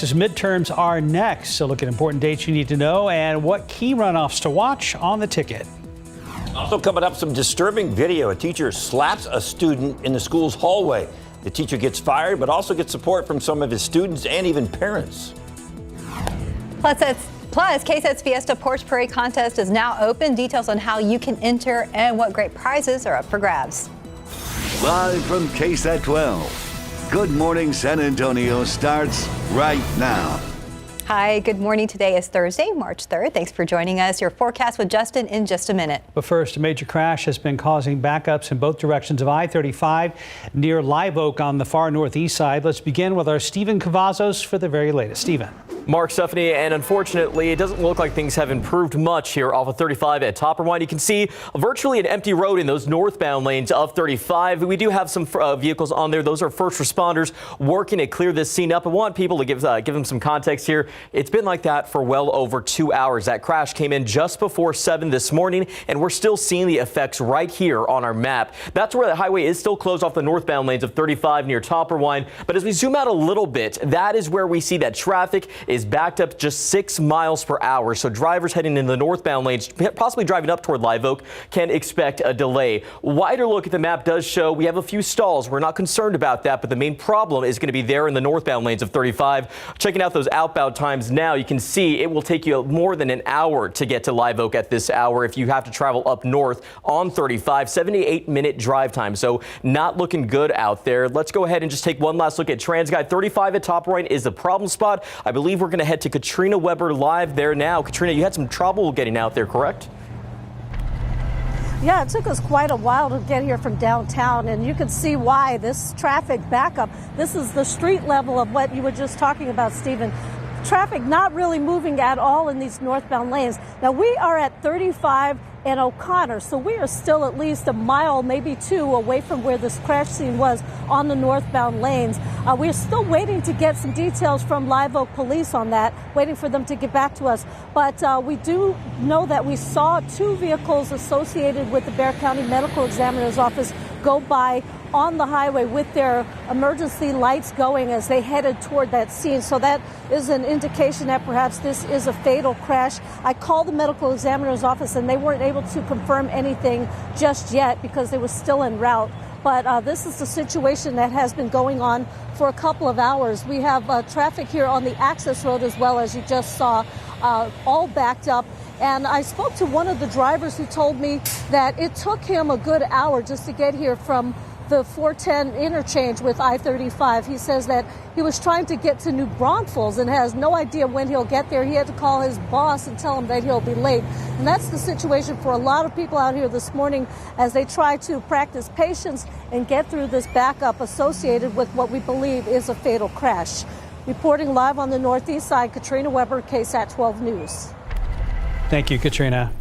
Texas midterms are next. So look at important dates you need to know and what key runoffs to watch on the ticket. Also coming up, some disturbing video. A teacher slaps a student in the school's hallway. The teacher gets fired, but also gets support from some of his students and even parents. Plus, KSAT's Fiesta Porch Parade contest is now open. Details on how you can enter and what great prizes are up for grabs. Live from KSAT 12. Good Morning San Antonio starts right now. Hi, good morning. Today is Thursday, March 3rd. Thanks for joining us. Your forecast with Justin in just a minute. But first, a major crash has been causing backups in both directions of I-35 near Live Oak on the far northeast side. Let's begin with our Stephen Cavazos for the very latest. Stephen. Mark, Stephanie, and unfortunately, it doesn't look like things have improved much here off of 35 at Topper Wine. You can see virtually an empty road in those northbound lanes of 35. We do have some vehicles on there. Those are first responders working to clear this scene up. I want people to give them some context here. It's been like that for well over 2 hours. That crash came in just before 7 this morning, and we're still seeing the effects right here on our map. That's where the highway is still closed off the northbound lanes of 35 near Topper Wine. But as we zoom out a little bit, that is where we see that traffic is backed up just 6 miles per hour. So drivers heading in the northbound lanes, possibly driving up toward Live Oak, can expect a delay. Wider look at the map does show we have a few stalls. We're not concerned about that, but the main problem is going to be there in the northbound lanes of 35. Checking out those outbound times now, you can see it will take you more than an hour to get to Live Oak at this hour if you have to travel up north on 35. 78-minute drive time, so not looking good out there. Let's go ahead and just take one last look at TransGuide. 35 at Top Right is the problem spot. I believe we're going to head to Katrina Weber live there now. Katrina, you had some trouble getting out there, correct? Yeah, it took us quite a while to get here from downtown, and you can see why. This traffic backup, this is the street level of what you were just talking about, Stephen. Traffic not really moving at all in these northbound lanes. Now, we are at 35 and O'Connor, so we are still at least a mile, maybe two, away from where this crash scene was on the northbound lanes. We're still waiting to get some details from Live Oak Police on that, waiting for them to get back to us. But we do know that we saw 2 vehicles associated with the Bexar County Medical Examiner's Office go by on the highway with their emergency lights going as they headed toward that scene. So that is an indication that perhaps this is a fatal crash. I called the medical examiner's office and they weren't able to confirm anything just yet because they were still en route. But this is the situation that has been going on for a couple of hours. We have traffic here on the access road as well, as you just saw, all backed up. And I spoke to one of the drivers who told me that it took him a good hour just to get here from the 410 interchange with I-35. He says that he was trying to get to New Braunfels and has no idea when he'll get there. He had to call his boss and tell him that he'll be late. And that's the situation for a lot of people out here this morning as they try to practice patience and get through this backup associated with what we believe is a fatal crash. Reporting live on the northeast side, Katrina Weber, KSAT 12 News. Thank you, Katrina.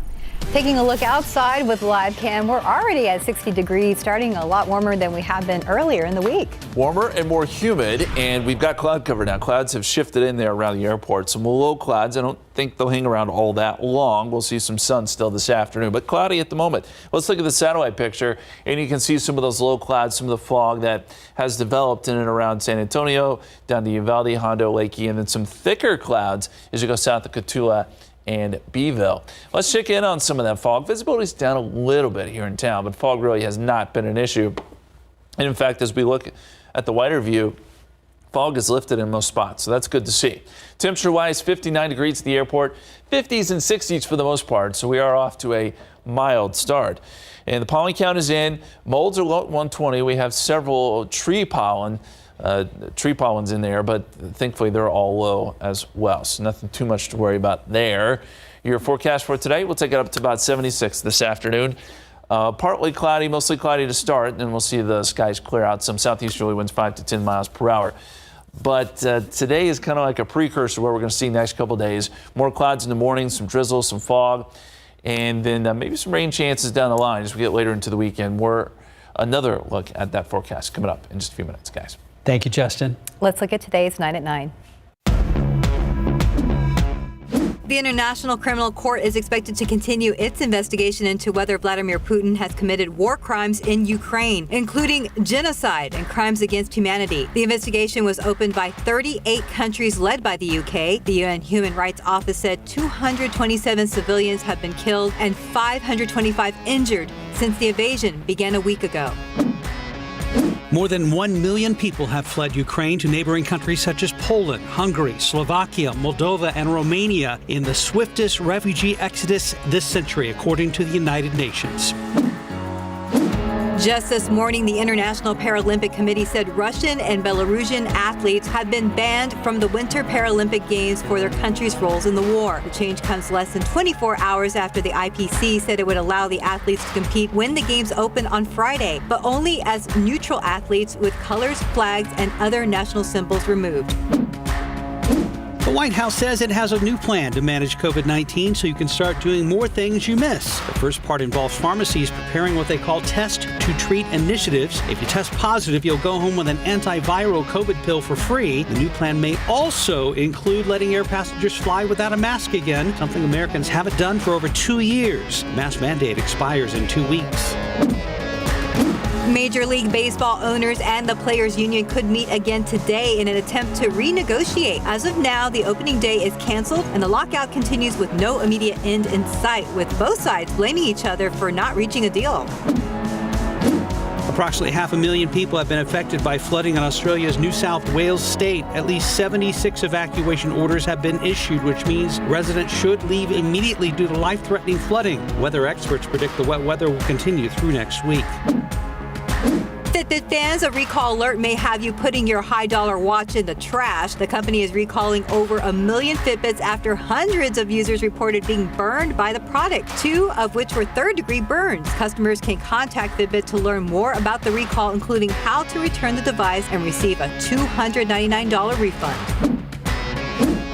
Taking a look outside with live cam, we're already at 60 degrees, starting a lot warmer than we have been earlier in the week. Warmer and more humid, and we've got cloud cover now. Clouds have shifted in there around the airport. Some low clouds. I don't think they'll hang around all that long. We'll see some sun still this afternoon, but cloudy at the moment. Let's look at the satellite picture, and you can see some of those low clouds, some of the fog that has developed in and around San Antonio, down to Uvalde, Hondo, Lakey, and then some thicker clouds as you go south of Cotulla and Beeville. Let's check in on some of that fog. Visibility is down a little bit here in town, but fog really has not been an issue. And in fact, as we look at the wider view, fog is lifted in most spots, so that's good to see. Temperature-wise, 59 degrees at the airport, 50s and 60s for the most part, so we are off to a mild start. And the pollen count is in. Molds are low at 120. We have several tree pollens in there, but thankfully they're all low as well, so nothing too much to worry about there. Your forecast for today, we'll take it up to about 76 this afternoon. Partly cloudy, mostly cloudy to start, and then we'll see the skies clear out. Some southeasterly winds 5 to 10 miles per hour. But today is kind of like a precursor to what we're going to see next couple days. More clouds in the morning, some drizzle, some fog, and then maybe some rain chances down the line as we get later into the weekend. Another look at that forecast coming up in just a few minutes, guys. Thank you, Justin. Let's look at today's 9 at 9. The International Criminal Court is expected to continue its investigation into whether Vladimir Putin has committed war crimes in Ukraine, including genocide and crimes against humanity. The investigation was opened by 38 countries led by the UK. The UN Human Rights Office said 227 civilians have been killed and 525 injured since the invasion began a week ago. More than 1 million people have fled Ukraine to neighboring countries such as Poland, Hungary, Slovakia, Moldova, and Romania in the swiftest refugee exodus this century, according to the United Nations. Just this morning, the International Paralympic Committee said Russian and Belarusian athletes have been banned from the Winter Paralympic Games for their country's roles in the war. The change comes less than 24 hours after the IPC said it would allow the athletes to compete when the games open on Friday, but only as neutral athletes with colors, flags, and other national symbols removed. The White House says it has a new plan to manage COVID-19 so you can start doing more things you miss. The first part involves pharmacies preparing what they call test to treat initiatives. If you test positive, you'll go home with an antiviral COVID pill for free. The new plan may also include letting air passengers fly without a mask again, something Americans haven't done for over 2 years. The mask mandate expires in 2 weeks. Major League Baseball owners and the Players Union could meet again today in an attempt to renegotiate. As of now, the opening day is canceled and the lockout continues with no immediate end in sight, with both sides blaming each other for not reaching a deal. Approximately 500,000 people have been affected by flooding in Australia's New South Wales state. At least 76 evacuation orders have been issued, which means residents should leave immediately due to life-threatening flooding. Weather experts predict the wet weather will continue through next week. Fitbit fans, a recall alert may have you putting your high-dollar watch in the trash. The company is recalling over 1 million Fitbits after hundreds of users reported being burned by the product, 2 of which were third-degree burns. Customers can contact Fitbit to learn more about the recall, including how to return the device and receive a $299 refund.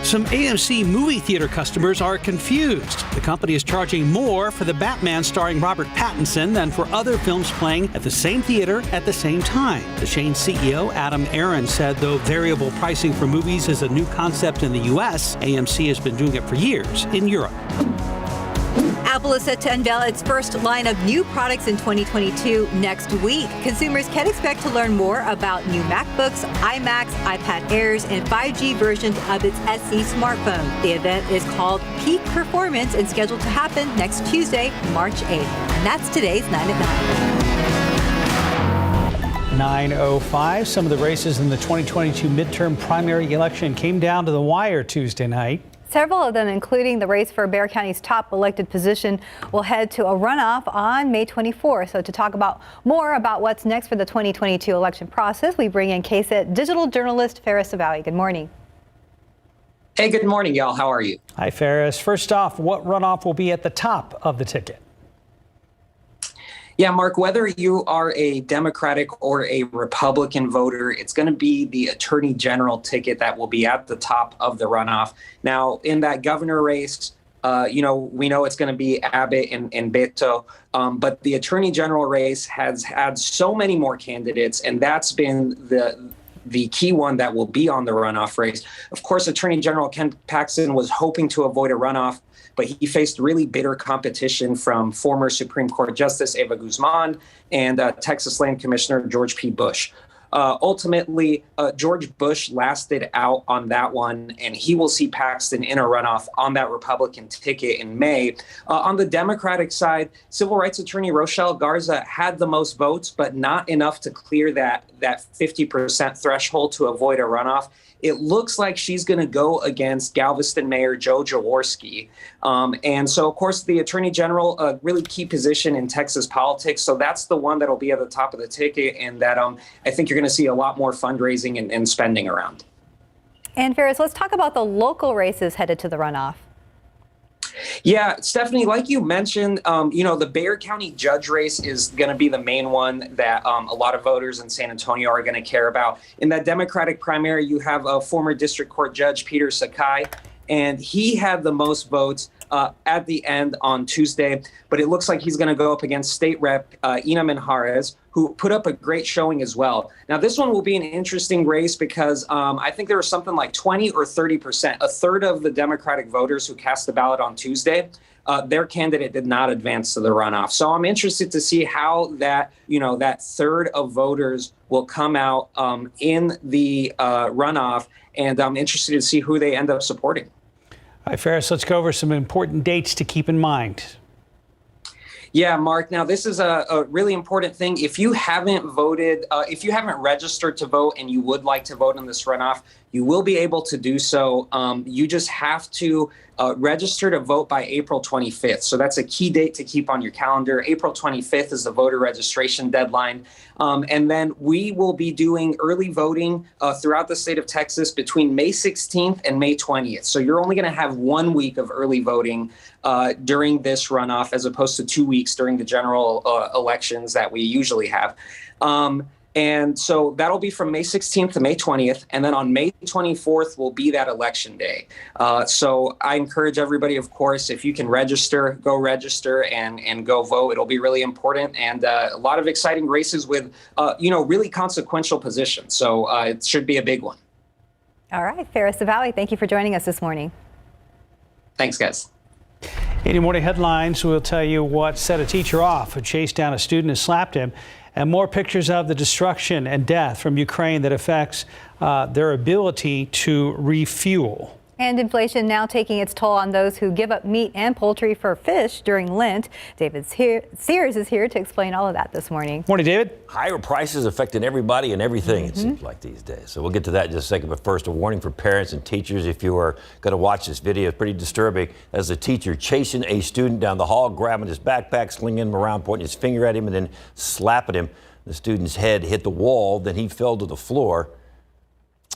Some AMC movie theater customers are confused. The company is charging more for The Batman starring Robert Pattinson than for other films playing at the same theater at the same time. The chain CEO, Adam Aron, said though variable pricing for movies is a new concept in the U.S., AMC has been doing it for years in Europe. Apple is set to unveil its first line of new products in 2022 next week. Consumers can expect to learn more about new MacBooks, iMacs, iPad Airs, and 5G versions of its SE smartphone. The event is called Peak Performance and scheduled to happen next Tuesday, March 8th. And that's today's 9 at 9. 9:05. Some of the races in the 2022 midterm primary election came down to the wire Tuesday night. Several of them, including the race for Bexar County's top elected position, will head to a runoff on May 24. So to talk about more about what's next for the 2022 election process, we bring in KSAT digital journalist Ferris Savawi. Good morning. Hey, good morning, y'all. How are you? Hi, Ferris. First off, what runoff will be at the top of the ticket? Yeah, Mark, whether you are a Democratic or a Republican voter, it's going to be the Attorney General ticket that will be at the top of the runoff. Now, in that governor race, we know it's going to be Abbott and Beto, but the Attorney General race has had so many more candidates, and that's been the key one that will be on the runoff race. Of course, Attorney General Ken Paxton was hoping to avoid a runoff, but he faced really bitter competition from former Supreme Court Justice Eva Guzman and Texas Land Commissioner George P. Bush. Ultimately, George Bush lasted out on that one, and he will see Paxton in a runoff on that Republican ticket in May. On the Democratic side, civil rights attorney Rochelle Garza had the most votes, but not enough to clear that 50% threshold to avoid a runoff. It looks like she's going to go against Galveston Mayor Joe Jaworski. And so, of course, the Attorney General, a really key position in Texas politics. So that's the one that'll be at the top of the ticket, and that I think you're going to see a lot more fundraising and spending around. And Ferris, let's talk about the local races headed to the runoff. Yeah, Stephanie, like you mentioned, the Bexar County judge race is going to be the main one that a lot of voters in San Antonio are going to care about. In that Democratic primary, you have a former district court judge, Peter Sakai, and he had the most votes at the end on Tuesday. But it looks like he's going to go up against state rep Ina Minjares, who put up a great showing as well. Now, this one will be an interesting race because I think there was something like 20 or 30%, a third of the Democratic voters who cast the ballot on Tuesday, their candidate did not advance to the runoff. So I'm interested to see how that, that third of voters will come out in the runoff. And I'm interested to see who they end up supporting. All right, Ferris, let's go over some important dates to keep in mind. Yeah, Mark. Now, this is a really important thing. If you haven't voted, if you haven't registered to vote and you would like to vote in this runoff, you will be able to do so. You just have to register to vote by April 25th. So that's a key date to keep on your calendar. April 25th is the voter registration deadline. And then we will be doing early voting throughout the state of Texas between May 16th and May 20th. So you're only going to have 1 week of early voting during this runoff, as opposed to 2 weeks during the general elections that we usually have. And so that'll be from May 16th to May 20th. And then on May 24th will be that election day. So I encourage everybody, of course, if you can register, go register and go vote. It'll be really important. And a lot of exciting races with, really consequential positions. So it should be a big one. All right, Ferris Valley, thank you for joining us this morning. Thanks, guys. 80 morning headlines will tell you what set a teacher off who chased down a student and slapped him, and more pictures of the destruction and death from Ukraine that affects their ability to refuel. And inflation now taking its toll on those who give up meat and poultry for fish during Lent. David Sears is here to explain all of that this morning. Morning, David. Higher prices affecting everybody and everything, it seems like these days. So we'll get to that in just a second. But first, a warning for parents and teachers. If you are going to watch this video, it's pretty disturbing. As a teacher chasing a student down the hall, grabbing his backpack, slinging him around, pointing his finger at him, and then slapping him. The student's head hit the wall, then he fell to the floor.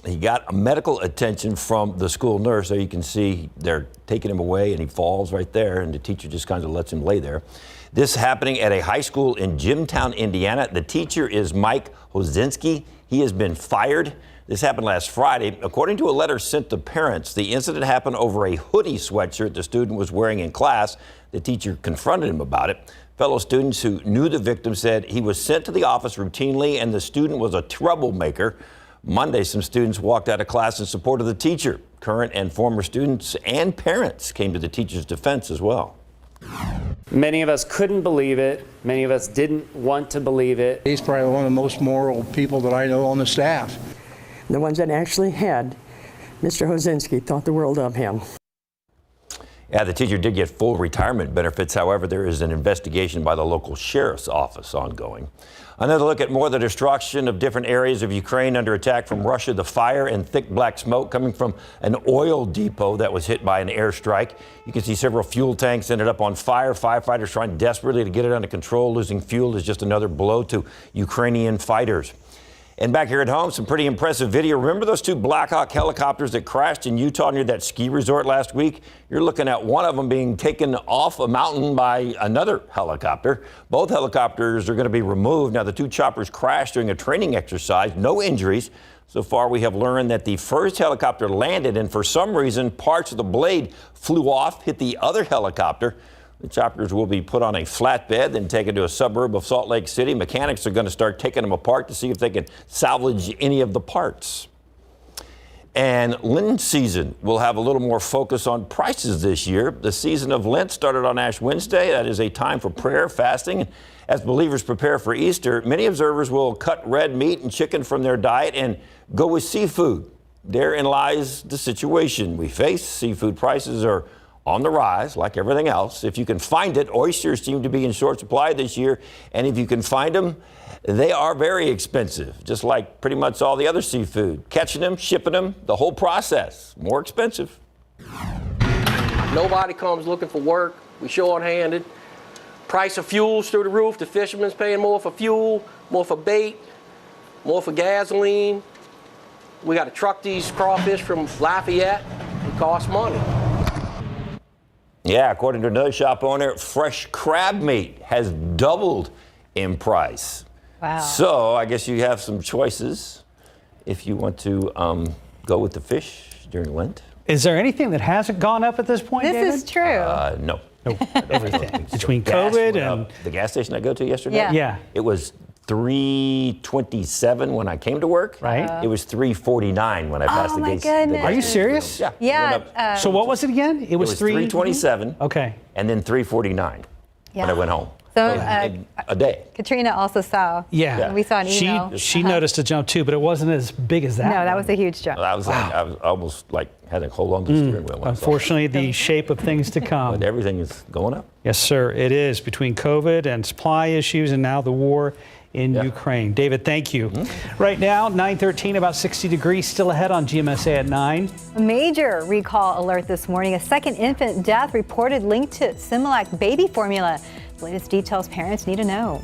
He got medical attention from the school nurse. So you can see they're taking him away and he falls right there, and the teacher just kind of lets him lay there. This happening at a high school in Jimtown, Indiana. The teacher is Mike Hozinski. He has been fired. This happened last Friday. According to a letter sent to parents, the incident happened over a hoodie sweatshirt the student was wearing in class. The teacher confronted him about it. Fellow students who knew the victim said he was sent to the office routinely and the student was a troublemaker. Monday, some students walked out of class in support of the teacher. Current and former students and parents came to the teacher's defense as well. Many of us couldn't believe it. Many of us didn't want to believe it. He's probably one of the most moral people that I know on the staff. The ones that actually had Mr. Hozinski thought the world of him. Yeah, the teacher did get full retirement benefits. However, there is an investigation by the local sheriff's office ongoing. Another look at more of the destruction of different areas of Ukraine under attack from Russia. The fire and thick black smoke coming from an oil depot that was hit by an airstrike. You can see several fuel tanks ended up on fire. Firefighters trying desperately to get it under control. Losing fuel is just another blow to Ukrainian fighters. And back here at home, some pretty impressive video. Remember those two Black Hawk helicopters that crashed in Utah near that ski resort last week? You're looking at one of them being taken off a mountain by another helicopter. Both helicopters are going to be removed. Now, the two choppers crashed during a training exercise. No injuries. So far, we have learned that the first helicopter landed, and for some reason, parts of the blade flew off, hit the other helicopter. The choppers will be put on a flatbed, then taken to a suburb of Salt Lake City. Mechanics are going to start taking them apart to see if they can salvage any of the parts. And Lent season will have a little more focus on prices this year. The season of Lent started on Ash Wednesday. That is a time for prayer, fasting. As believers prepare for Easter, many observers will cut red meat and chicken from their diet and go with seafood. Therein lies the situation we face. Seafood prices are on the rise, like everything else. If you can find it, oysters seem to be in short supply this year. And if you can find them, they are very expensive, just like pretty much all the other seafood. Catching them, shipping them, the whole process, more expensive. Nobody comes looking for work. We short-handed. Price of fuel's through the roof. The fisherman's paying more for fuel, more for bait, more for gasoline. We got to truck these crawfish from Lafayette. It costs money. Yeah, according to another shop owner, fresh crab meat has doubled in price. Wow. So I guess you have some choices if you want to go with the fish during Lent. Is there anything that hasn't gone up at this point, This David? is true. No. Everything. Between Gas COVID went and up. The gas station I go to yesterday? Yeah. Yeah. It was 327 when I came to work. Right. It was 349 when I passed the my gates. goodness. Are you serious? Yeah. Yeah. So what was it again? It was 327. Okay. And then 349 when I went home. So a day. Katrina also saw. Yeah. We saw an email. She noticed a jump too, but it wasn't as big as that. No, that was a huge jump. I was almost like had to hold on to the steering wheel. Unfortunately, the shape of things to come. But everything is going up. Yes, sir, it is. Between COVID and supply issues and now the war in Ukraine. David, thank you. Right now, 9:13, about 60 degrees, still ahead on GMSA at 9. A major recall alert this morning. A second infant death reported linked to Similac baby formula. The latest details parents need to know.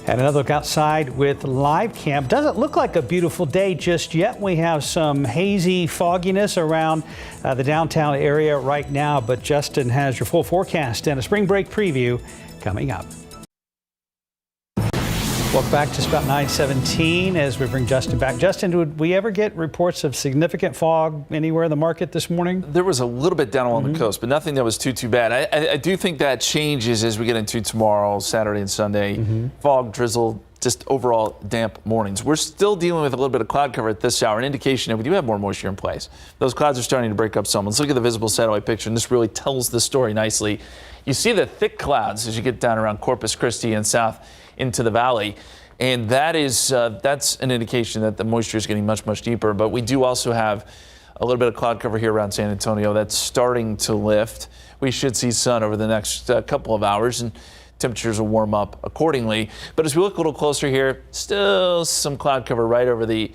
And another look outside with live cam. Doesn't look like a beautiful day just yet. We have some hazy fogginess around the downtown area right now, but Justin has your full forecast and a spring break preview coming up. Welcome back. Just about 9:17 as we bring Justin back. Justin, did we ever get reports of significant fog anywhere in the market this morning? There was a little bit down along the coast, but nothing that was too bad. I do think that changes as we get into tomorrow, Saturday and Sunday. Fog, drizzle, just overall damp mornings. We're still dealing with a little bit of cloud cover at this hour, an indication that we do have more moisture in place. Those clouds are starting to break up some. Let's look at the visible satellite picture, and this really tells the story nicely. You see the thick clouds as you get down around Corpus Christi and south into the valley, and that is that's an indication that the moisture is getting much deeper. But we do also have a little bit of cloud cover here around San Antonio that's starting to lift. We should see sun over the next couple of hours, and temperatures will warm up accordingly. But as we look a little closer here, still some cloud cover right over the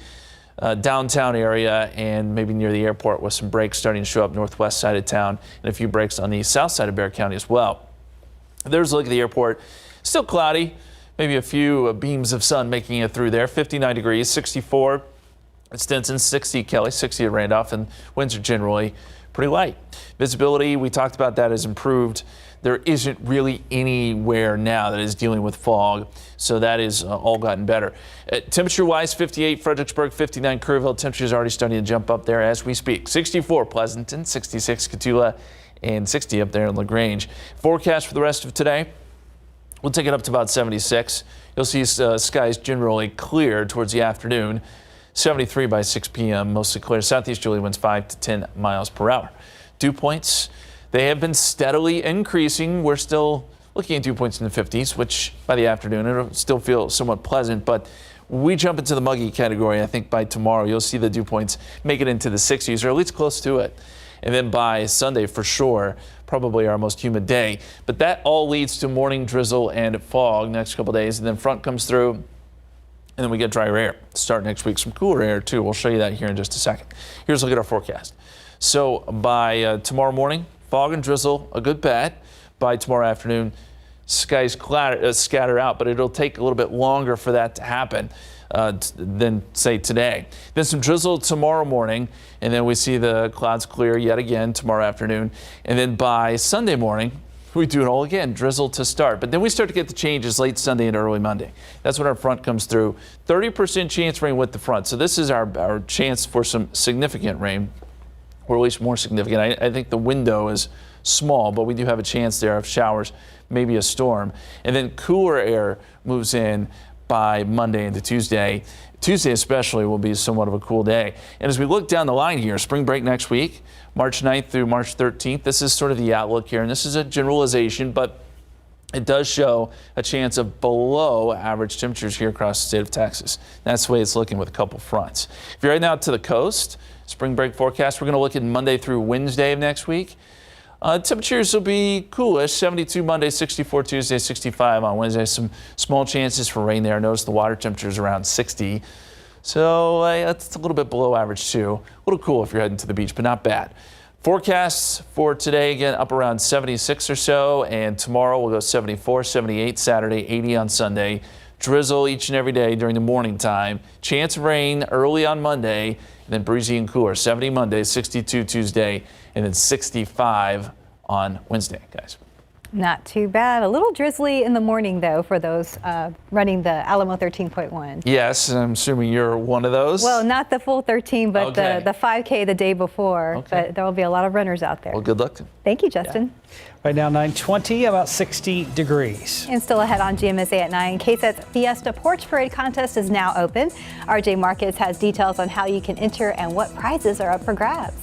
downtown area and maybe near the airport, with some breaks starting to show up northwest side of town and a few breaks on the south side of Bexar County as well. There's a look at the airport. Still cloudy. Maybe a few beams of sun making it through there. 59 degrees, 64 at Stinson, 60 Kelly, 60 at Randolph, and winds are generally pretty light. Visibility, we talked about that, has improved. There isn't really anywhere now that is dealing with fog, so that is all gotten better. Temperature-wise, 58 Fredericksburg, 59 Kerrville. Temperatures already starting to jump up there as we speak. 64 Pleasanton, 66 Cotulla, and 60 up there in LaGrange. Forecast for the rest of today. We'll take it up to about 76. You'll see skies generally clear towards the afternoon. 73 by 6 p.m. Mostly clear. Southeasterly winds 5 to 10 miles per hour. Dew points, they have been steadily increasing. We're still looking at dew points in the 50s, which by the afternoon it'll still feel somewhat pleasant. But we jump into the muggy category. I think by tomorrow you'll see the dew points make it into the 60s, or at least close to it. And then by Sunday, for sure, probably our most humid day. But that all leads to morning drizzle and fog next couple days. And then front comes through, and then we get drier air. Start next week, some cooler air too. We'll show you that here in just a second. Here's a look at our forecast. So by tomorrow morning, fog and drizzle, a good bet. By tomorrow afternoon, skies scatter out, but it'll take a little bit longer for that to happen than, say, today. Then some drizzle tomorrow morning, and then we see the clouds clear yet again tomorrow afternoon. And then by Sunday morning, we do it all again, drizzle to start. But then we start to get the changes late Sunday and early Monday. That's when our front comes through. 30% chance rain with the front. So this is our chance for some significant rain, or at least more significant. I think the window is small, but we do have a chance there of showers, maybe a storm. And then cooler air moves in by Monday into Tuesday. Tuesday especially will be somewhat of a cool day. And as we look down the line here, spring break next week, March 9th through March 13th, this is sort of the outlook here. And this is a generalization, but it does show a chance of below average temperatures here across the state of Texas. That's the way it's looking with a couple fronts. If you're heading out to the coast, spring break forecast, we're going to look at Monday through Wednesday of next week. Temperatures will be coolish, 72 Monday, 64 Tuesday, 65 on Wednesday. Some small chances for rain there. Notice the water temperature is around 60. So that's a little bit below average too. A little cool if you're heading to the beach, but not bad. Forecasts for today, again, up around 76 or so. And tomorrow we'll go 74, 78 Saturday, 80 on Sunday. Drizzle each and every day during the morning time. Chance of rain early on Monday, and then breezy and cooler. 70 Monday, 62 Tuesday, and then 65 on Wednesday, guys. Not too bad. A little drizzly in the morning, though, for those running the Alamo 13.1. Yes, I'm assuming you're one of those. Well, not the full 13, but Okay. the 5K the day before. Okay. But there will be a lot of runners out there. Well, good luck. Thank you, Justin. Right now, 9:20, about 60 degrees. And still ahead on GMSA at 9, KSAT's Fiesta Porch Parade contest is now open. RJ Marcus has details on how you can enter and what prizes are up for grabs.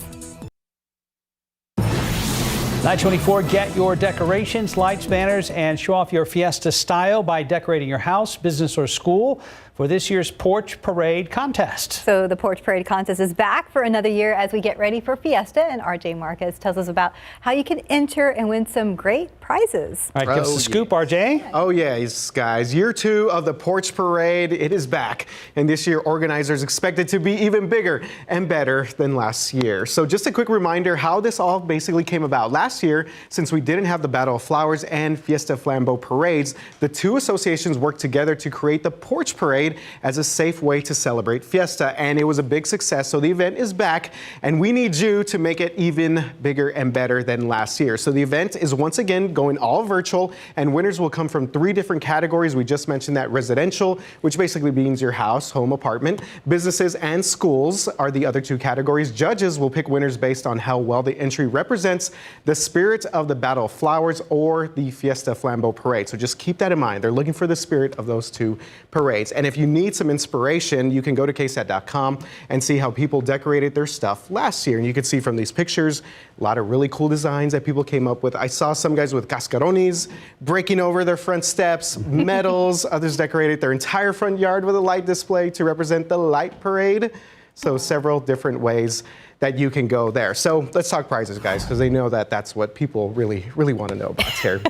9:24, get your decorations, lights, banners, and show off your Fiesta style by decorating your house, business, or school for this year's Porch Parade contest. So the Porch Parade contest is back for another year as we get ready for Fiesta, and RJ Marcus tells us about how you can enter and win some great prizes. All right, give us the scoop, RJ. Oh, yes, guys. Year 2 of the Porch Parade, it is back. And this year, organizers expect it to be even bigger and better than last year. So just a quick reminder how this all basically came about. Last year, since we didn't have the Battle of Flowers and Fiesta Flambeau parades, the two associations worked together to create the Porch Parade as a safe way to celebrate Fiesta. And it was a big success. So the event is back, and we need you to make it even bigger and better than last year. So the event is once again going all virtual, and winners will come from 3 different categories. We just mentioned that residential, which basically means your house, home, apartment. Businesses and schools are the other 2 categories. Judges will pick winners based on how well the entry represents the spirit of the Battle of Flowers or the Fiesta Flambeau Parade. So just keep that in mind. They're looking for the spirit of those 2 parades. And if you need some inspiration, you can go to KSAT.com and see how people decorated their stuff last year. And you can see from these pictures, a lot of really cool designs that people came up with. I saw some guys with cascarones breaking over their front steps, medals. Others decorated their entire front yard with a light display to represent the light parade. So several different ways that you can go there. So let's talk prizes, guys, because they know that that's what people really want to know about here.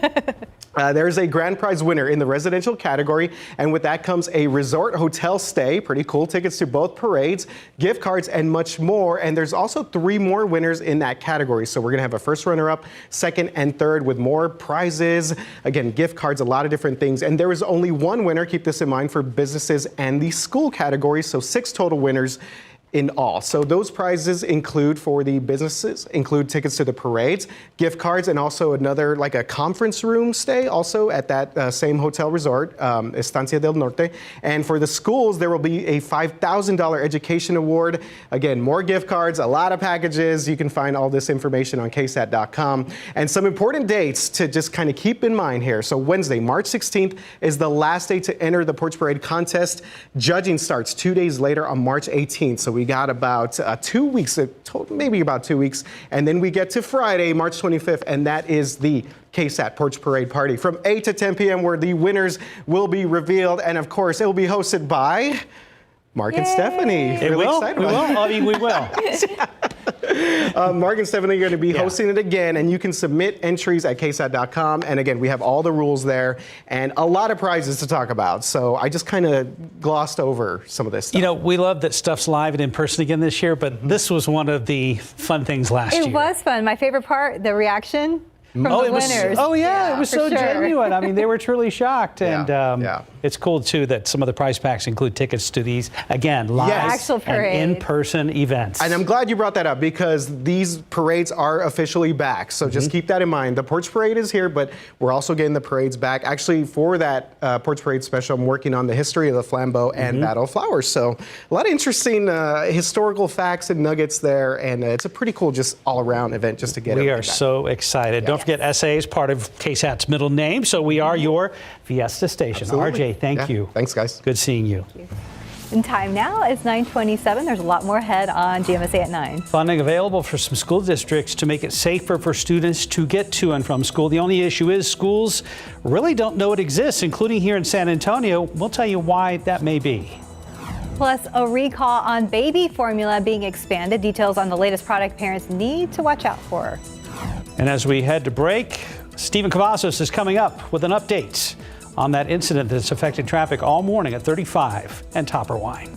There's a grand prize winner in the residential category, and with that comes a resort hotel stay, pretty cool, tickets to both parades, gift cards, and much more. And there's also 3 more winners in that category. So we're gonna have a first runner-up, second and third with more prizes. Again, gift cards, a lot of different things. And there is only 1 winner, keep this in mind, for businesses and the school category. So 6 total winners in all. So those prizes include, for the businesses, include tickets to the parades, gift cards, and also another, like a conference room stay also at that same hotel resort, Estancia del Norte. And for the schools, there will be a $5,000 education award. Again, more gift cards, a lot of packages. You can find all this information on KSAT.com. And some important dates to just kind of keep in mind here. So Wednesday, March 16th is the last day to enter the Porch Parade contest. Judging starts 2 days later on March 18th. So we got about 2 weeks, maybe about 2 weeks, and then we get to Friday, March 25th, and that is the KSAT Porch Parade Party from 8 to 10 p.m. where the winners will be revealed, and of course, it will be hosted by Mark and Stephanie. It really will. excited We will. about it. I mean, we will. Mark and Stephanie are going to be hosting it again, and you can submit entries at KSAT.com. And again, we have all the rules there and a lot of prizes to talk about. So I just kind of glossed over some of this stuff. You know, we love that stuff's live and in person again this year, but this was one of the fun things last year. It was fun. My favorite part, the reaction from the winners. It was for so sure. genuine. I mean, they were truly shocked. Yeah, And it's cool, too, that some of the prize packs include tickets to these, again, live Actual and parades. in-person events. And I'm glad you brought that up because these parades are officially back. So just keep that in mind. The Porch Parade is here, but we're also getting the parades back. Actually, for that Porch Parade special, I'm working on the history of the Flambeau and Battle of Flowers. So a lot of interesting historical facts and nuggets there. And it's a pretty cool, just all-around event just to get it. We are so excited. Don't forget, SA is part of KSAT's middle name, so we are your Fiesta station. Absolutely. RJ, thank you. Thanks, guys. Good seeing you. And time now is 9:27. There's a lot more ahead on GMSA at 9. Funding available for some school districts to make it safer for students to get to and from school. The only issue is schools really don't know it exists, including here in San Antonio. We'll tell you why that may be. Plus, a recall on baby formula being expanded. Details on the latest product parents need to watch out for. And as we head to break, Stephen Cavazos is coming up with an update on that incident that's affected traffic all morning at 35 and Topper Wine.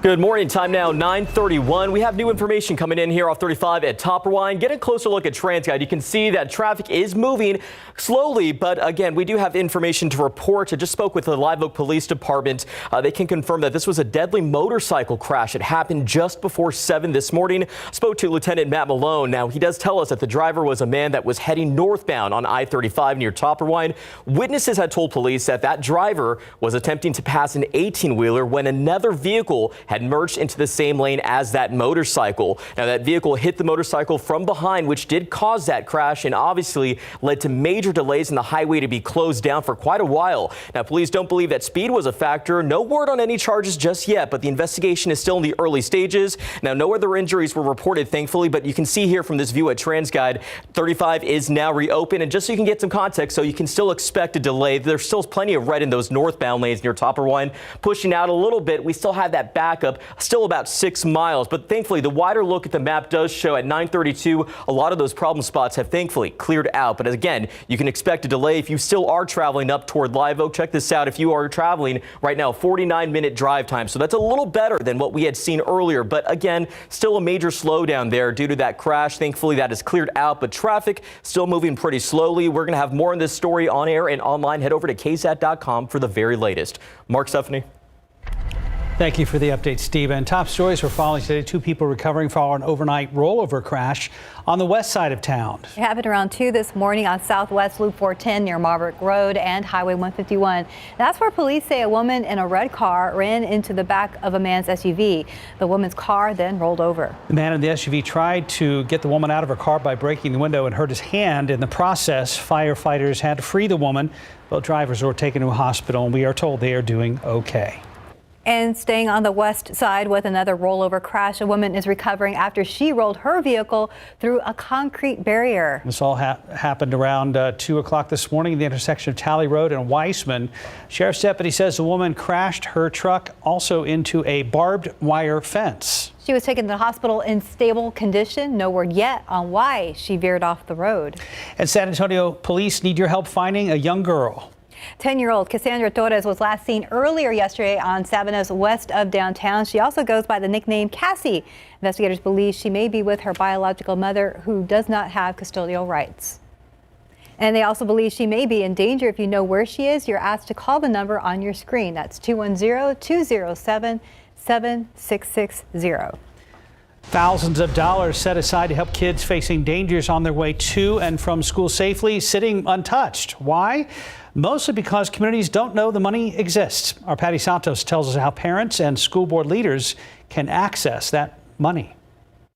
Good morning. Time now 9:31. We have new information coming in here off 35 at Topperwine. Get a closer look at TransGuide. You can see that traffic is moving slowly, but again, we do have information to report. I just spoke with the Live Oak Police Department. They can confirm that this was a deadly motorcycle crash. It happened just before 7 this morning. Spoke to Lieutenant Matt Malone. Now, he does tell us that the driver was a man that was heading northbound on I-35 near Topperwine. Witnesses had told police that that driver was attempting to pass an 18-wheeler when another vehicle had merged into the same lane as that motorcycle. Now, that vehicle hit the motorcycle from behind, which did cause that crash and obviously led to major delays in the highway to be closed down for quite a while. Now, police don't believe that speed was a factor. No word on any charges just yet, but the investigation is still in the early stages. Now, no other injuries were reported, thankfully, but you can see here from this view at TransGuide, 35 is now reopened. And just so you can get some context, so you can still expect a delay. There's still plenty of red in those northbound lanes near Topperwine. Pushing out a little bit, we still have that backup, still about 6 miles. But thankfully, the wider look at the map does show at 9:32, a lot of those problem spots have thankfully cleared out. But again, you can expect a delay if you still are traveling up toward Live Oak. Check this out. If you are traveling right now, 49-minute drive time. So that's a little better than what we had seen earlier. But again, still a major slowdown there due to that crash. Thankfully, that is cleared out, but traffic still moving pretty slowly. We're going to have more on this story on air and online. Head over to KSAT.com for the very latest. Mark, Stephanie. Thank you for the update, Steve. And top stories we're following today. 2 people recovering from an overnight rollover crash on the west side of town. It happened around 2 this morning on Southwest Loop 410 near Marvick Road and Highway 151. That's where police say a woman in a red car ran into the back of a man's SUV. The woman's car then rolled over. The man in the SUV tried to get the woman out of her car by breaking the window and hurt his hand. In the process, firefighters had to free the woman. Both drivers were taken to a hospital, and we are told they are doing okay. And staying on the west side with another rollover crash, a woman is recovering after she rolled her vehicle through a concrete barrier. This all happened around 2 o'clock this morning at the intersection of Talley Road and Weissman. Sheriff's deputy says the woman crashed her truck also into a barbed wire fence. She was taken to the hospital in stable condition. No word yet on why she veered off the road. And San Antonio police need your help finding a young girl. 10-year-old Cassandra Torres was last seen earlier yesterday on Sabanas west of downtown. She also goes by the nickname Cassie. Investigators believe she may be with her biological mother, who does not have custodial rights. And they also believe she may be in danger. If you know where she is, you're asked to call the number on your screen. That's 210-207-7660. Thousands of dollars set aside to help kids facing dangers on their way to and from school safely sitting untouched. Why? Mostly because communities don't know the money exists. Our Patty Santos tells us how parents and school board leaders can access that money.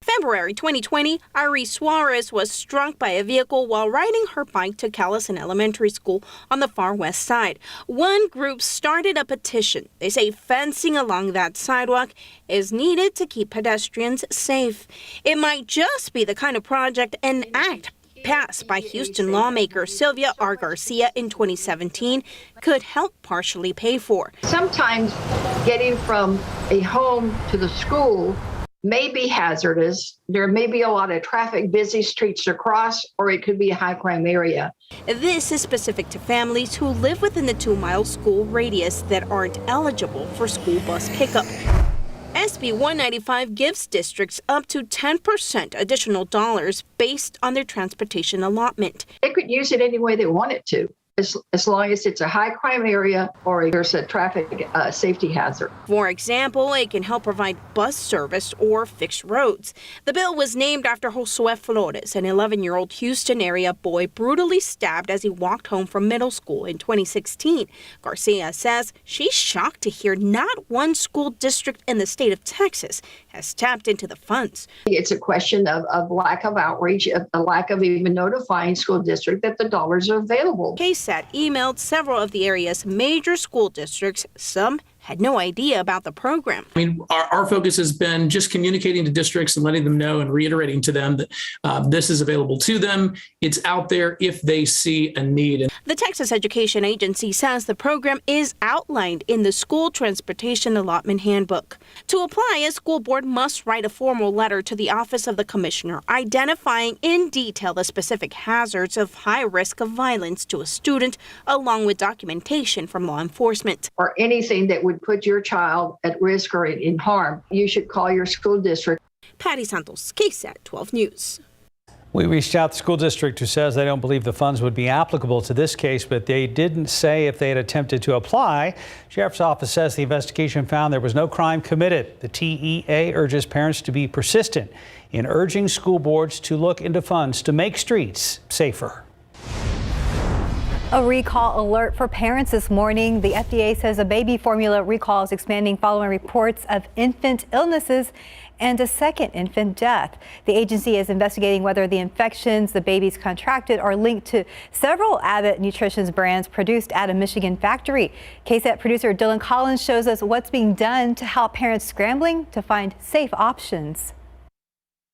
February 2020, Iris Suarez was struck by a vehicle while riding her bike to Callison Elementary School on the far west side. One group started a petition. They say fencing along that sidewalk is needed to keep pedestrians safe. It might just be the kind of project an act passed by Houston lawmaker Sylvia R. Garcia in 2017 could help partially pay for. Sometimes getting from a home to the school may be hazardous. There may be a lot of traffic, busy streets to cross, or it could be a high crime area. This is specific to families who live within the 2-mile school radius that aren't eligible for school bus pickup. SB 195 gives districts up to 10% additional dollars based on their transportation allotment. They could use it any way they want it to, as long as it's a high crime area or there's a traffic safety hazard. For example, it can help provide bus service or fix roads. The bill was named after Josue Flores, an 11-year-old Houston area boy brutally stabbed as he walked home from middle school in 2016. Garcia says she's shocked to hear not one school district in the state of Texas has tapped into the funds. It's a question of lack of outreach, of the lack of even notifying school district that the dollars are available. KSAT emailed several of the area's major school districts. Some had no idea about the program. I mean, our focus has been just communicating to districts and letting them know and reiterating to them that this is available to them. It's out there if they see a need. The Texas Education Agency says the program is outlined in the School Transportation Allotment Handbook. To apply, a school board must write a formal letter to the Office of the Commissioner identifying in detail the specific hazards of high risk of violence to a student, along with documentation from law enforcement. Or anything that would would put your child at risk or in harm, you should call your school district. Patty Santos, KSAT 12 News. We reached out to the school district, who says they don't believe the funds would be applicable to this case, but they didn't say if they had attempted to apply. Sheriff's office says the investigation found there was no crime committed. The TEA urges parents to be persistent in urging school boards to look into funds to make streets safer. A recall alert for parents this morning. The FDA says a baby formula recall is expanding following reports of infant illnesses and a second infant death. The agency is investigating whether the infections the babies contracted are linked to several Abbott Nutrition's brands produced at a Michigan factory. KSAT producer Dylan Collins shows us what's being done to help parents scrambling to find safe options.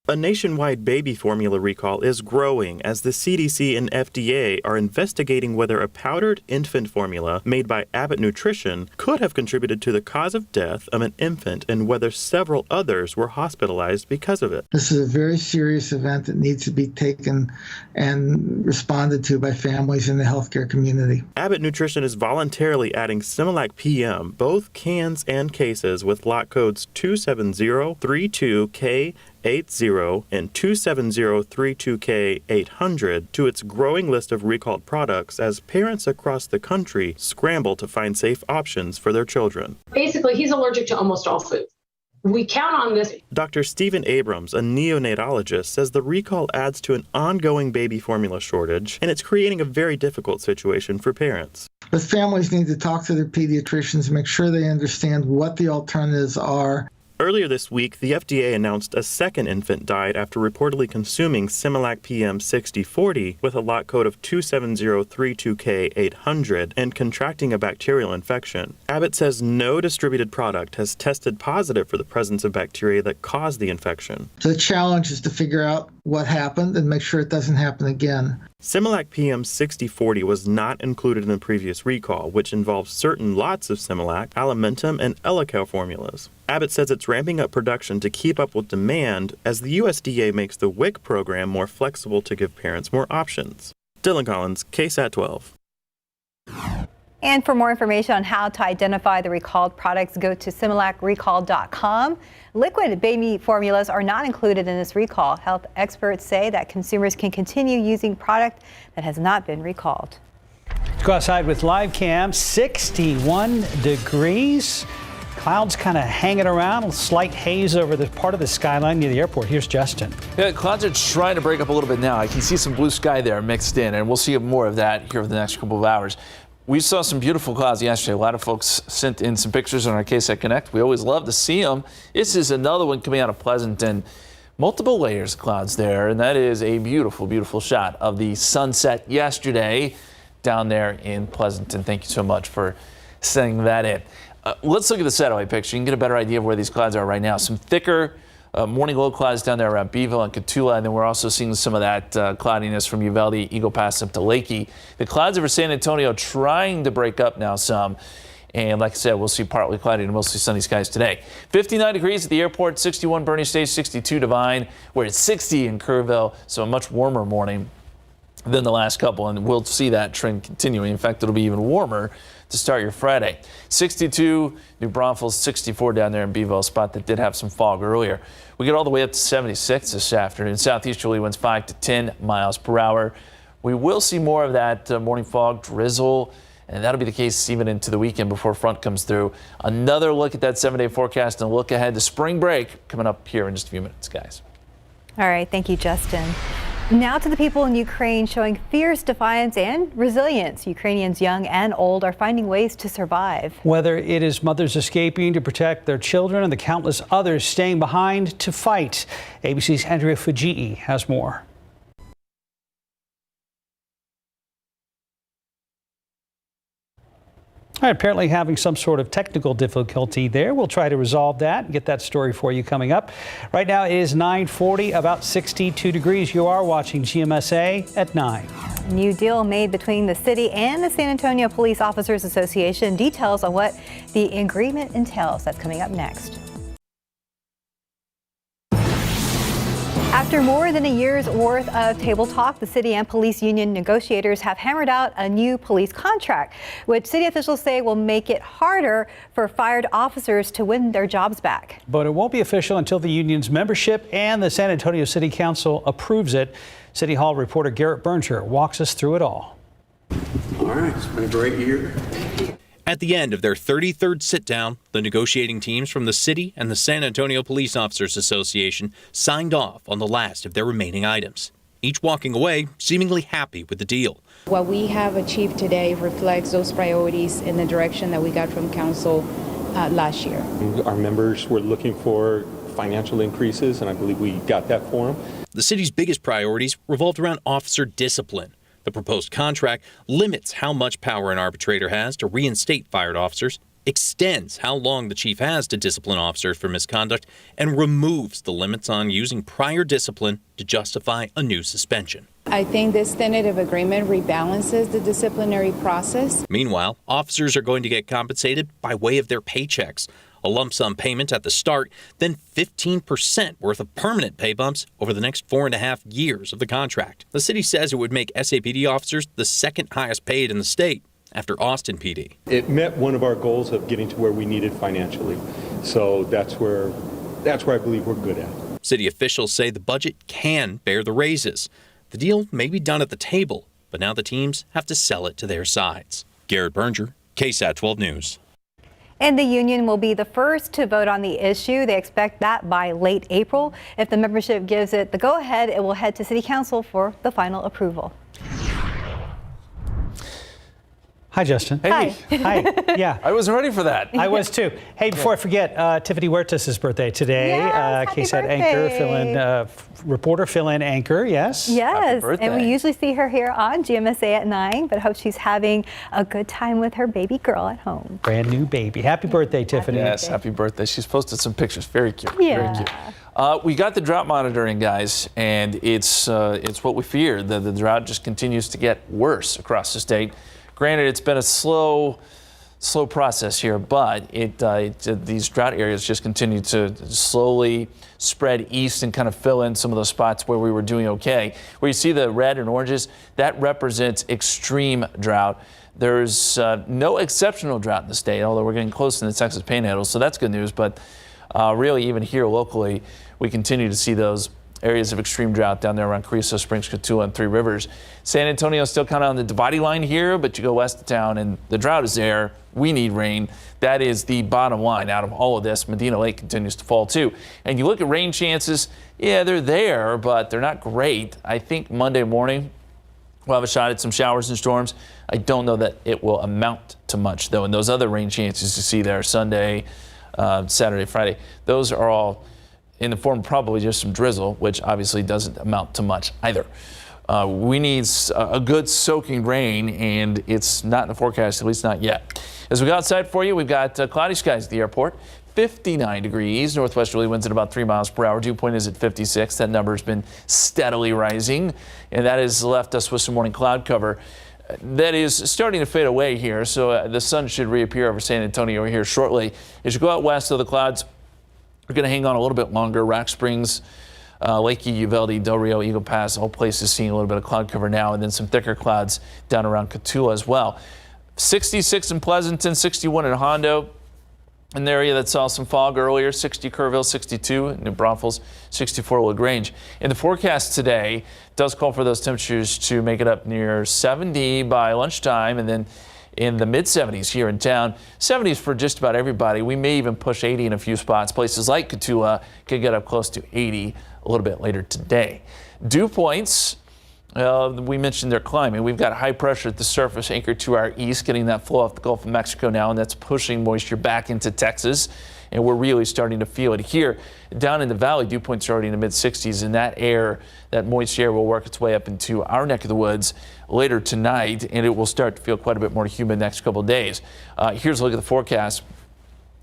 A nationwide baby formula recall is growing as the CDC and FDA are investigating whether a powdered infant formula made by Abbott Nutrition could have contributed to the cause of death of an infant and whether several others were hospitalized because of it. This is a very serious event that needs to be taken and responded to by families in the healthcare community. Abbott Nutrition is voluntarily adding Similac PM, both cans and cases, with lot codes 27032K 80 and 27032K800 to its growing list of recalled products as parents across the country scramble to find safe options for their children. Basically, he's allergic to almost all food. We count on this. Dr. Stephen Abrams, a neonatologist, says the recall adds to an ongoing baby formula shortage, and it's creating a very difficult situation for parents. But families need to talk to their pediatricians, make sure they understand what the alternatives are. Earlier this week, the FDA announced a second infant died after reportedly consuming Similac PM 6040 with a lot code of 27032K800 and contracting a bacterial infection. Abbott says no distributed product has tested positive for the presence of bacteria that caused the infection. So the challenge is to figure out what happened and make sure it doesn't happen again. Similac PM 6040 was not included in the previous recall, which involves certain lots of Similac, Alimentum, and Elocal formulas. Abbott says it's ramping up production to keep up with demand as the USDA makes the WIC program more flexible to give parents more options. Dylan Collins, KSAT 12. And for more information on how to identify the recalled products, go to similacrecall.com. Liquid baby formulas are not included in this recall. Health experts say that consumers can continue using product that has not been recalled. Let's go outside with live cam. 61 degrees. Clouds kind of hanging around, a slight haze over the part of the skyline near the airport. Here's Justin. Yeah, clouds are trying to break up a little bit now. I can see some blue sky there mixed in, and we'll see more of that here over the next couple of hours. We saw some beautiful clouds yesterday. A lot of folks sent in some pictures on our KSAT Connect. We always love to see them. This is another one coming out of Pleasanton. Multiple layers of clouds there, and that is a beautiful, beautiful shot of the sunset yesterday down there in Pleasanton. Thank you so much for sending that in. Let's look at the satellite picture. You can get a better idea of where these clouds are right now. Some thicker morning low clouds down there around Beeville and Cotulla, and then we're also seeing some of that cloudiness from Uvalde, Eagle Pass up to Lakey. The clouds over San Antonio trying to break up now some. And like I said, we'll see partly cloudy and mostly sunny skies today. 59 degrees at the airport, 61 Bernie Stage, 62 Divine. We're at 60 in Kerrville, so a much warmer morning than the last couple, and we'll see that trend continuing. In fact, it'll be even warmer to start your Friday. 62 New Braunfels, 64 down there in Beeville, a spot that did have some fog earlier. We get all the way up to 76 this afternoon. Southeasterly winds 5 to 10 miles per hour. We will see more of that morning fog, drizzle, and that'll be the case even into the weekend before front comes through. Another look at that 7-day forecast and a look ahead to spring break coming up here in just a few minutes, guys. All right, thank you, Justin. Now to the people in Ukraine showing fierce defiance and resilience. Ukrainians young and old are finding ways to survive. Whether it is mothers escaping to protect their children and the countless others staying behind to fight. ABC's Andrea Fujii has more. All right, apparently having some sort of technical difficulty there. We'll try to resolve that and get that story for you coming up. Right now it is 9:40, about 62 degrees. You are watching GMSA at 9. New deal made between the city and the San Antonio Police Officers Association. Details on what the agreement entails. That's coming up next. After more than a year's worth of table talk, the city and police union negotiators have hammered out a new police contract, which city officials say will make it harder for fired officers to win their jobs back. But it won't be official until the union's membership and the San Antonio City Council approves it. City Hall reporter Garrett Berger walks us through it all. All right, it's been a great year. At the end of their 33rd sit-down, the negotiating teams from the city and the San Antonio Police Officers Association signed off on the last of their remaining items, each walking away seemingly happy with the deal. What we have achieved today reflects those priorities in the direction that we got from council last year. Our members were looking for financial increases, and I believe we got that for them. The city's biggest priorities revolved around officer discipline. The proposed contract limits how much power an arbitrator has to reinstate fired officers, extends how long the chief has to discipline officers for misconduct, and removes the limits on using prior discipline to justify a new suspension. I think this tentative agreement rebalances the disciplinary process. Meanwhile, officers are going to get compensated by way of their paychecks. A lump sum payment at the start, then 15% worth of permanent pay bumps over the next 4.5 years of the contract. The city says it would make SAPD officers the second highest paid in the state after Austin PD. It met one of our goals of getting to where we needed financially. So that's where I believe we're good at. City officials say the budget can bear the raises. The deal may be done at the table, but now the teams have to sell it to their sides. Garrett Berger, KSAT 12 News. And the union will be the first to vote on the issue. They expect that by late April. If the membership gives it the go-ahead, it will head to City Council for the final approval. Hi, Justin. Hey. Hi. Yeah. I wasn't ready for that. I was too. Hey, before I forget, Tiffany Huertas' birthday today. Yes, KSAT anchor, reporter, fill-in anchor, yes? Yes, and we usually see her here on GMSA at 9, but hope she's having a good time with her baby girl at home. Brand new baby. Happy birthday, Tiffany. Yes, happy birthday. She's posted some pictures. Very cute. Yeah. Very cute. We got the drought monitoring, guys, and it's what we feared. The drought just continues to get worse across the state. Granted, it's been a slow process here, but these drought areas just continue to slowly spread east and kind of fill in some of those spots where we were doing okay. Where you see the red and oranges, that represents extreme drought. There's no exceptional drought in the state, although we're getting close in the Texas Panhandle, so that's good news. But really, even here locally, we continue to see those areas of extreme drought down there around Carrizo Springs, Cotulla, and Three Rivers. San Antonio is still kind of on the dividing line here, but you go west of town and the drought is there. We need rain. That is the bottom line out of all of this. Medina Lake continues to fall too. And you look at rain chances, yeah, they're there, but they're not great. I think Monday morning we'll have a shot at some showers and storms. I don't know that it will amount to much though. And those other rain chances you see there, Sunday, Saturday, Friday, those are all in the form of probably just some drizzle, which obviously doesn't amount to much either. We need a good soaking rain, and it's not in the forecast, at least not yet. As we go outside for you, we've got cloudy skies at the airport. 59 degrees, northwesterly winds at about 3 miles per hour. Dew point is at 56. That number has been steadily rising, and that has left us with some morning cloud cover. That is starting to fade away here, so the sun should reappear over San Antonio here shortly. As you go out west, though, the clouds are going to hang on a little bit longer. Rock Springs, Lake Uvalde, Del Rio, Eagle Pass, all places seeing a little bit of cloud cover now, and then some thicker clouds down around Cotulla as well. 66 in Pleasanton, 61 in Hondo. In the area that saw some fog earlier, 60 Kerrville, 62 in New Braunfels, 64 LaGrange. In the forecast today, does call for those temperatures to make it up near 70 by lunchtime, and then in the mid-70s here in town. 70s for just about everybody. We may even push 80 in a few spots. Places like Cotulla could get up close to 80 a little bit later today. Dew points, we mentioned they're climbing. We've got high pressure at the surface anchored to our east, getting that flow off the Gulf of Mexico now, and that's pushing moisture back into Texas. And we're really starting to feel it here. Down in the valley, dew points are already in the mid-60s, and that air, that moist air, will work its way up into our neck of the woods later tonight, and it will start to feel quite a bit more humid next couple of days. Here's a look at the forecast.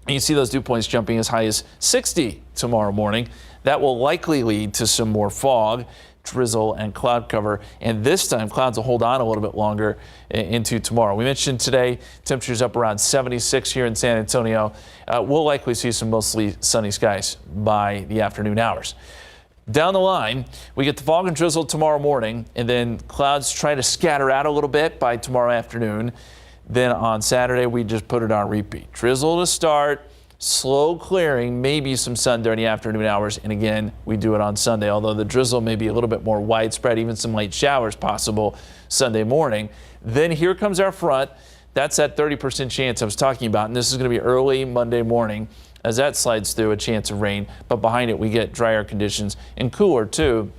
And you see those dew points jumping as high as 60 tomorrow morning. That will likely lead to some more fog, drizzle, and cloud cover. And this time, clouds will hold on a little bit longer into tomorrow. We mentioned today, temperatures up around 76 here in San Antonio. We'll likely see some mostly sunny skies by the afternoon hours. Down the line, we get the fog and drizzle tomorrow morning, and then clouds try to scatter out a little bit by tomorrow afternoon. Then on Saturday, we just put it on repeat. Drizzle to start, slow clearing, maybe some sun during the afternoon hours. And again, we do it on Sunday, although the drizzle may be a little bit more widespread, even some light showers possible Sunday morning. Then here comes our front. That's that 30% chance I was talking about. And this is going to be early Monday morning. As that slides through, a chance of rain, but behind it we get drier conditions and cooler too.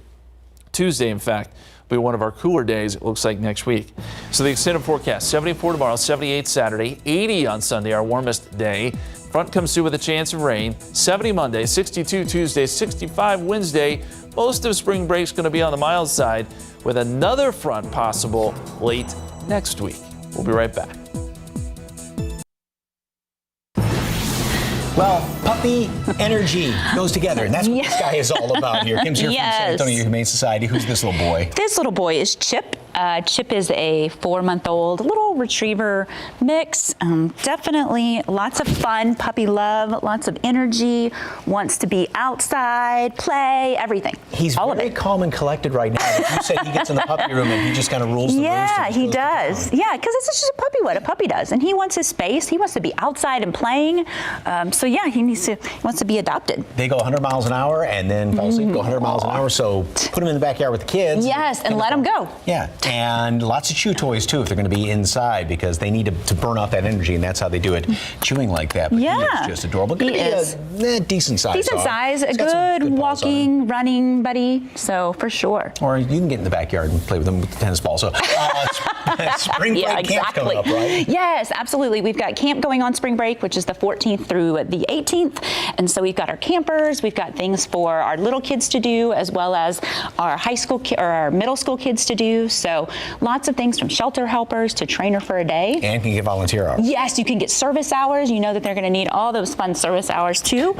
Tuesday, in fact, will be one of our cooler days, it looks like, next week. So the extended forecast, 74 tomorrow, 78 Saturday, 80 on Sunday, our warmest day. Front comes through with a chance of rain, 70 Monday, 62 Tuesday, 65 Wednesday. Most of spring break's going to be on the mild side with another front possible late next week. We'll be right back. Well, puppy energy goes together, and that's what this guy is all about here. Kim's here from San Antonio Humane Society. Who's this little boy? This little boy is Chip. Chip is a 4-month-old little retriever mix. Definitely lots of fun, puppy love, lots of energy, wants to be outside, play, everything. He's very calm and collected right now. But you said he gets in the puppy room and he just kind of rules the roost. Yeah, he does. Yeah, because it's just a puppy what a puppy does. And he wants his space. He wants to be outside and playing. So yeah, he wants to be adopted. They go 100 miles an hour and then fall asleep, go 100 miles an hour. So put them in the backyard with the kids. Yes, and let them go. Yeah. And lots of chew toys, too, if they're going to be inside, because they need to burn off that energy, and that's how they do it, chewing like that. But he is just adorable. He is. A decent size. Decent size, a good walking, running buddy, so for sure. Or you can get in the backyard and play with them with the tennis ball. So spring break camp's coming up, right? Yes, absolutely. We've got camp going on spring break, which is the 14th through the 18th. And so we've got our campers, we've got things for our little kids to do, as well as our high school or our middle school kids to do. So lots of things from shelter helpers to trainer for a day. And can you get volunteer hours? Yes, you can get service hours. You know that they're going to need all those fun service hours too.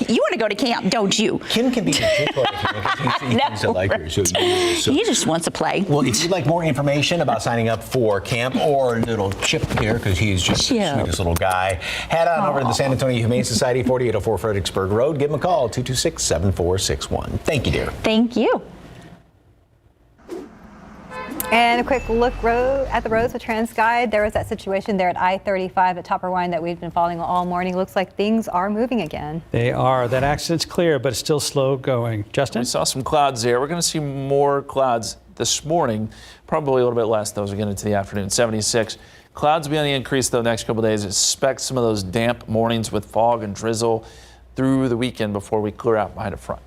You want to go to camp, don't you? Kim can be the tutor if you know, he just wants to play. Well, if you'd like more information about signing up for camp or little Chip here, because he's just the sweetest little guy, head on over to the San Antonio Humane Society, 4804 Fredericksburg Road. Give them a call, 226-7461. Thank you, dear. Thank you. And a quick look at the roads with TransGuide. There was that situation there at I-35 at Topper Wine that we've been following all morning. Looks like things are moving again. They are. That accident's clear, but it's still slow going. Justin? We saw some clouds there. We're going to see more clouds this morning, probably a little bit less though as we get into the afternoon. 76. Clouds will be on the increase though next couple of days. Expect some of those damp mornings with fog and drizzle through the weekend before we clear out behind a front.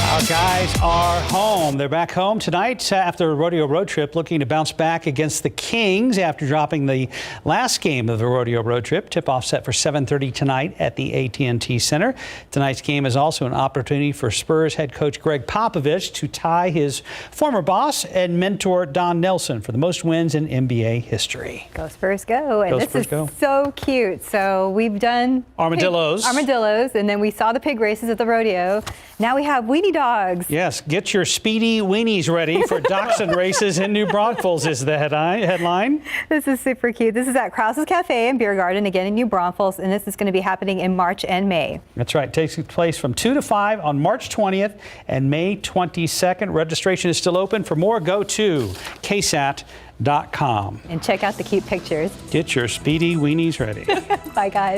Our guys are home. They're back home tonight after a rodeo road trip, looking to bounce back against the Kings after dropping the last game of the rodeo road trip. Tip-off set for 7:30 tonight at the AT&T Center. Tonight's game is also an opportunity for Spurs head coach Greg Popovich to tie his former boss and mentor Don Nelson for the most wins in NBA history. Go Spurs go. And this is so cute. So we've done armadillos, and then we saw the pig races at the rodeo. Now we have weenie dogs. Yes, get your speedy weenies ready for dachshund races in New Braunfels is the headline. This is super cute. This is at Krause's Cafe and Beer Garden, again in New Braunfels, and this is going to be happening in March and May. That's right. It takes place from 2 to 5 on March 20th and May 22nd. Registration is still open. For more, go to KSAT.com. And check out the cute pictures. Get your speedy weenies ready. Bye, guys.